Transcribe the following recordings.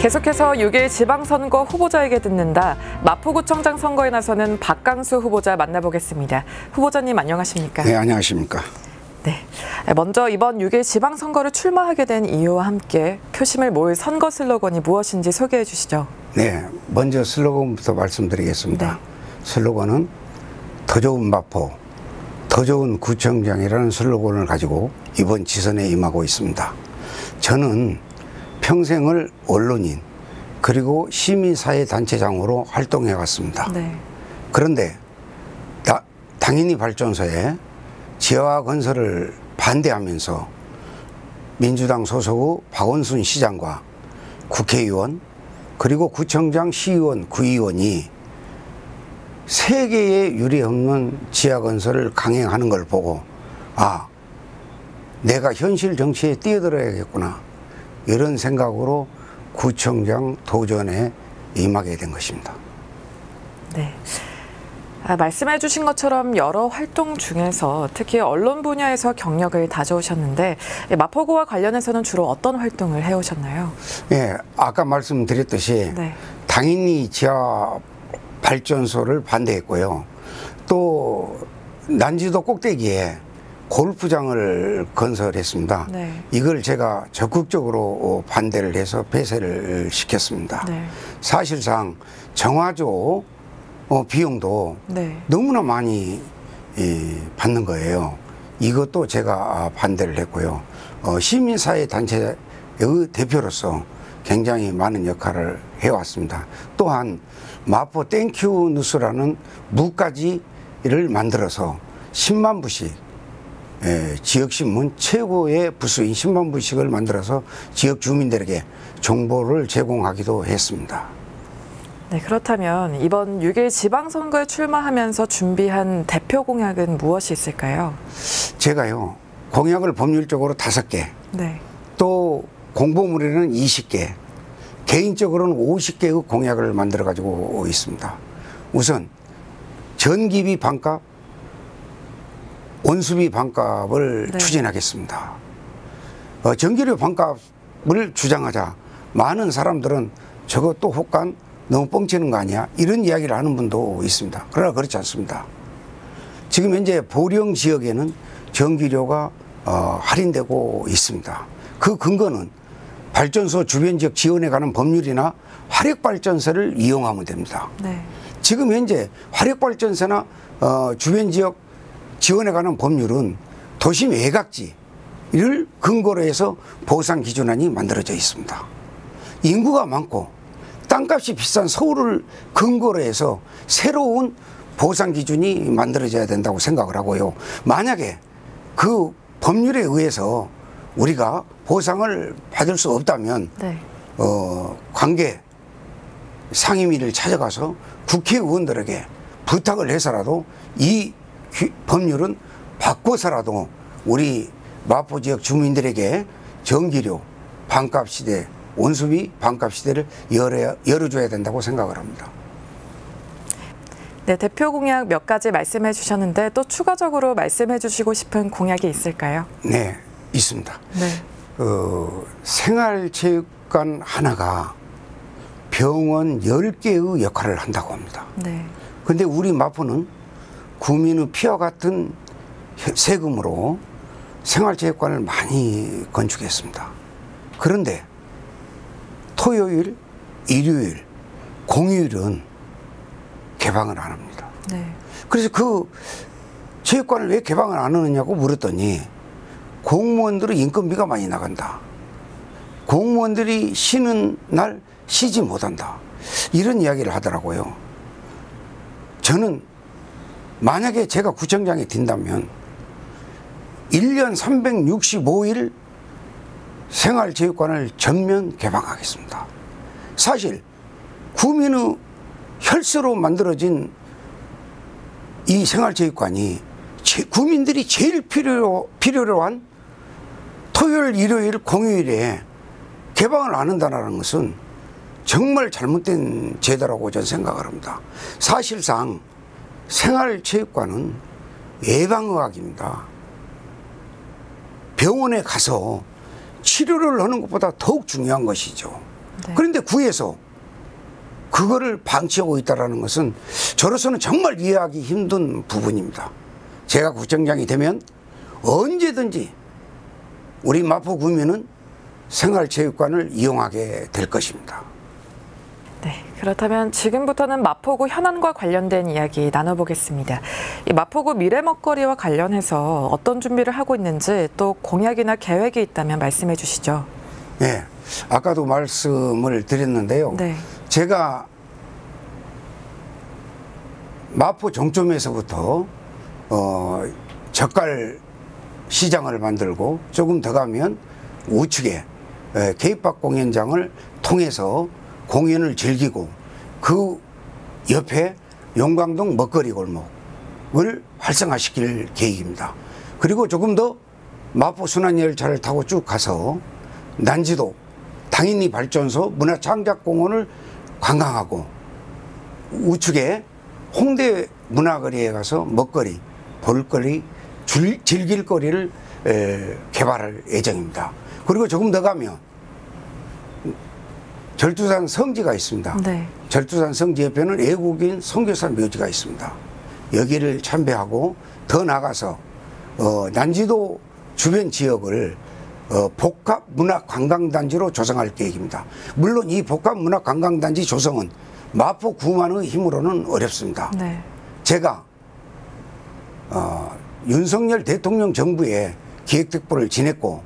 계속해서 6일 지방선거 후보자에게 듣는다. 마포구청장 선거에 나서는 박강수 후보자 만나보겠습니다. 후보자님 안녕하십니까? 네, 안녕하십니까? 네. 먼저 이번 6일 지방선거를 출마하게 된 이유와 함께 표심을 모을 선거 슬로건이 무엇인지 소개해 주시죠. 네, 먼저 슬로건부터 말씀드리겠습니다. 네. 슬로건은 더 좋은 마포, 더 좋은 구청장이라는 슬로건을 가지고 이번 지선에 임하고 있습니다. 저는 평생을 언론인 그리고 시민사회단체장으로 활동해 왔습니다. 네. 그런데 당연히 발전소에 지하 건설을 반대하면서 민주당 소속의 박원순 시장과 국회의원 그리고 구청장, 시의원, 구의원이 세계에 유례없는 지하 건설을 강행하는 걸 보고 아, 내가 현실 정치에 뛰어들어야겠구나 이런 생각으로 구청장 도전에 임하게 된 것입니다. 네. 말씀해 주신 것처럼 여러 활동 중에서 특히 언론 분야에서 경력을 다져오셨는데 마포구와 관련해서는 주로 어떤 활동을 해오셨나요? 예, 아까 말씀드렸듯이 네. 당연히 지하 발전소를 반대했고요. 또 난지도 꼭대기에 골프장을 건설했습니다. 네. 이걸 제가 적극적으로 반대를 해서 폐쇄를 시켰습니다. 네. 사실상 정화조 비용도 네. 너무나 많이 받는 거예요. 이것도 제가 반대를 했고요. 시민사회단체의 대표로서 굉장히 많은 역할을 해왔습니다. 또한 마포 땡큐 뉴스라는 무가지를 만들어서 10만 부씩 지역신문 최고의 부수인 10만 부씩을 만들어서 지역 주민들에게 정보를 제공하기도 했습니다. 네, 그렇다면 이번 6일 지방선거에 출마하면서 준비한 대표 공약은 무엇이 있을까요? 제가요, 공약을 법률적으로 5개, 네. 또 공보물에는 20개, 개인적으로는 50개의 공약을 만들어 가지고 있습니다. 우선 전기비 반값, 온수비 반값을 네. 추진하겠습니다. 전기료 반값을 주장하자 많은 사람들은 저것도 혹간 너무 뻥치는 거 아니야? 이런 이야기를 하는 분도 있습니다. 그러나 그렇지 않습니다. 지금 현재 보령 지역에는 전기료가 할인되고 있습니다. 그 근거는 발전소 주변 지역 지원에 관한 법률이나 화력발전소를 이용하면 됩니다. 네. 지금 현재 화력발전소나 주변 지역 지원에 관한 법률은 도심 외곽지를 근거로 해서 보상 기준안이 만들어져 있습니다. 인구가 많고 땅값이 비싼 서울을 근거로 해서 새로운 보상 기준이 만들어져야 된다고 생각을 하고요. 만약에 그 법률에 의해서 우리가 보상을 받을 수 없다면 네. 관계 상임위를 찾아가서 국회의원들에게 부탁을 해서라도 이 법률은 바꿔서라도 우리 마포 지역 주민들에게 전기료 반값 시대, 온수비 반값 시대를 열어줘야 된다고 생각을 합니다. 네, 대표 공약 몇 가지 말씀해 주셨는데 또 추가적으로 말씀해 주시고 싶은 공약이 있을까요? 네, 있습니다. 네. 생활체육관 하나가 병원 10개의 역할을 한다고 합니다. 네. 근데 우리 마포는 국민의 피와 같은 세금으로 생활체육관을 많이 건축했습니다. 그런데 토요일, 일요일, 공휴일은 개방을 안 합니다. 네. 그래서 그 체육관을 왜 개방을 안 하느냐고 물었더니 공무원들의 인건비가 많이 나간다. 공무원들이 쉬는 날 쉬지 못한다. 이런 이야기를 하더라고요. 저는 만약에 제가 구청장이 된다면 1년 365일 생활체육관을 전면 개방하겠습니다. 사실 구민의 혈세로 만들어진 이 생활체육관이 구민들이 제일 필요로 한 토요일, 일요일, 공휴일에 개방을 안 한다는 것은 정말 잘못된 제도라고 저는 생각을 합니다. 사실상 생활체육관은 예방의학입니다. 병원에 가서 치료를 하는 것보다 더욱 중요한 것이죠. 네. 그런데 구에서 그거를 방치하고 있다는 것은 저로서는 정말 이해하기 힘든 부분입니다. 제가 구청장이 되면 언제든지 우리 마포구민은 생활체육관을 이용하게 될 것입니다. 네, 그렇다면 지금부터는 마포구 현안과 관련된 이야기 나눠보겠습니다. 이 마포구 미래 먹거리와 관련해서 어떤 준비를 하고 있는지 또 공약이나 계획이 있다면 말씀해 주시죠. 네, 아까도 말씀을 드렸는데요. 네. 제가 마포 종점에서부터 젓갈 시장을 만들고 조금 더 가면 우측에 K팝 공연장을 통해서 공연을 즐기고 그 옆에 용광동 먹거리 골목을 활성화시킬 계획입니다. 그리고 조금 더 마포 순환열차를 타고 쭉 가서 난지도 당인리 발전소 문화창작공원을 관광하고 우측에 홍대 문화거리에 가서 먹거리, 볼거리, 즐길거리를 개발할 예정입니다. 그리고 조금 더 가면 절두산 성지가 있습니다. 네. 절두산 성지 옆에는 외국인 선교사 묘지가 있습니다. 여기를 참배하고 더 나가서 난지도 주변 지역을 복합문화관광단지로 조성할 계획입니다. 물론 이 복합문화관광단지 조성은 마포구만의 힘으로는 어렵습니다. 네. 제가 윤석열 대통령 정부의 기획특보를 지냈고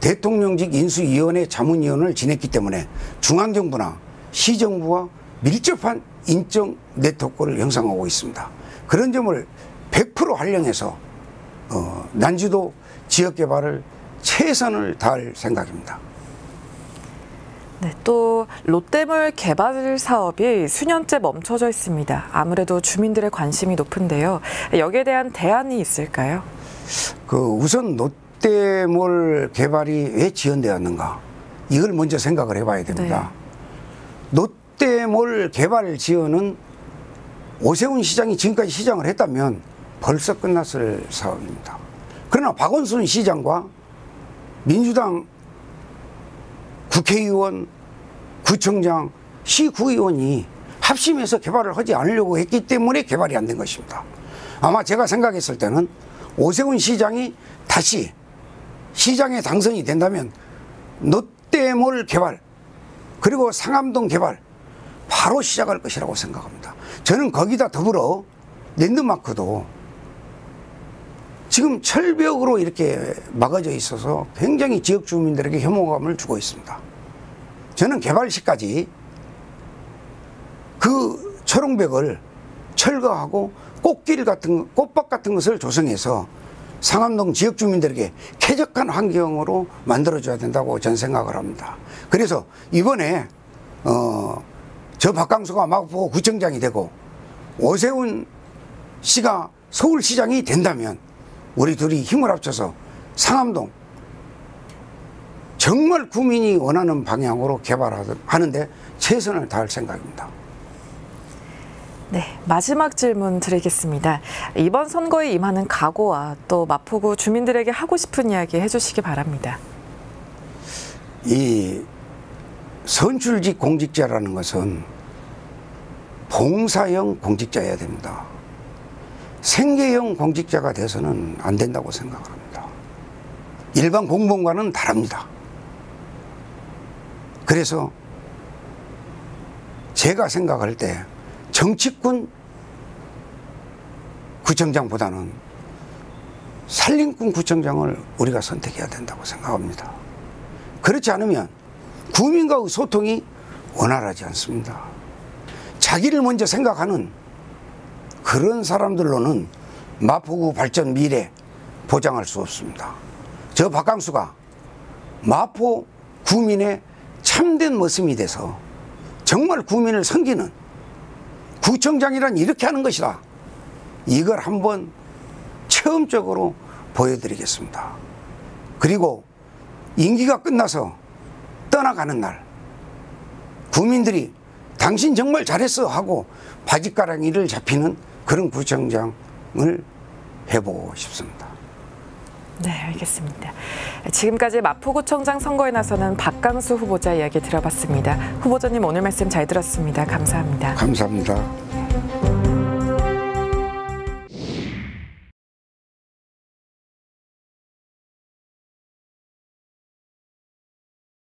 대통령직 인수위원회 자문위원을 지냈기 때문에 중앙정부나 시정부와 밀접한 인적 네트워크를 형성하고 있습니다. 그런 점을 100% 활용해서 난지도 지역개발을 최선을 다할 생각입니다. 네, 또 롯데몰 개발 사업이 수년째 멈춰져 있습니다. 아무래도 주민들의 관심이 높은데요. 여기에 대한 대안이 있을까요? 우선 롯데몰 개발이 왜 지연되었는가, 이걸 먼저 생각을 해봐야 됩니다. 롯데몰 개발 지연은 오세훈 시장이 지금까지 시장을 했다면 벌써 끝났을 사업입니다. 그러나 박원순 시장과 민주당 국회의원, 구청장, 시구의원이 합심해서 개발을 하지 않으려고 했기 때문에 개발이 안 된 것입니다. 아마 제가 생각했을 때는 오세훈 시장이 다시 시장에 당선이 된다면 롯데몰 개발 그리고 상암동 개발 바로 시작할 것이라고 생각합니다. 저는 거기다 더불어 랜드마크도 지금 철벽으로 이렇게 막아져 있어서 굉장히 지역 주민들에게 혐오감을 주고 있습니다. 저는 개발 시까지 그 초롱벽을 철거하고 꽃길 같은, 꽃밭 같은 것을 조성해서 상암동 지역 주민들에게 쾌적한 환경으로 만들어줘야 된다고 저는 생각을 합니다. 그래서 이번에 저 박강수가 마포 구청장이 되고 오세훈 씨가 서울시장이 된다면 우리 둘이 힘을 합쳐서 상암동 정말 구민이 원하는 방향으로 개발하는데 최선을 다할 생각입니다. 네, 마지막 질문 드리겠습니다. 이번 선거에 임하는 각오와 또 마포구 주민들에게 하고 싶은 이야기 해주시기 바랍니다. 이 선출직 공직자라는 것은 봉사형 공직자여야 됩니다. 생계형 공직자가 돼서는 안 된다고 생각을 합니다. 일반 공무원과는 다릅니다. 그래서 제가 생각할 때 정치꾼 구청장보다는 산림꾼 구청장을 우리가 선택해야 된다고 생각합니다. 그렇지 않으면 구민과의 소통이 원활하지 않습니다. 자기를 먼저 생각하는 그런 사람들로는 마포구 발전 미래 보장할 수 없습니다. 저 박강수가 마포 구민의 참된 모습이 돼서 정말 구민을 섬기는 구청장이란 이렇게 하는 것이다, 이걸 한번 체험적으로 보여드리겠습니다. 그리고 임기가 끝나서 떠나가는 날 구민들이 당신 정말 잘했어 하고 바짓가랑이를 잡히는 그런 구청장을 해보고 싶습니다. 네, 알겠습니다. 지금까지 마포구청장 선거에 나서는 박강수 후보자 이야기 들어봤습니다. 후보자님 오늘 말씀 잘 들었습니다. 감사합니다. 감사합니다.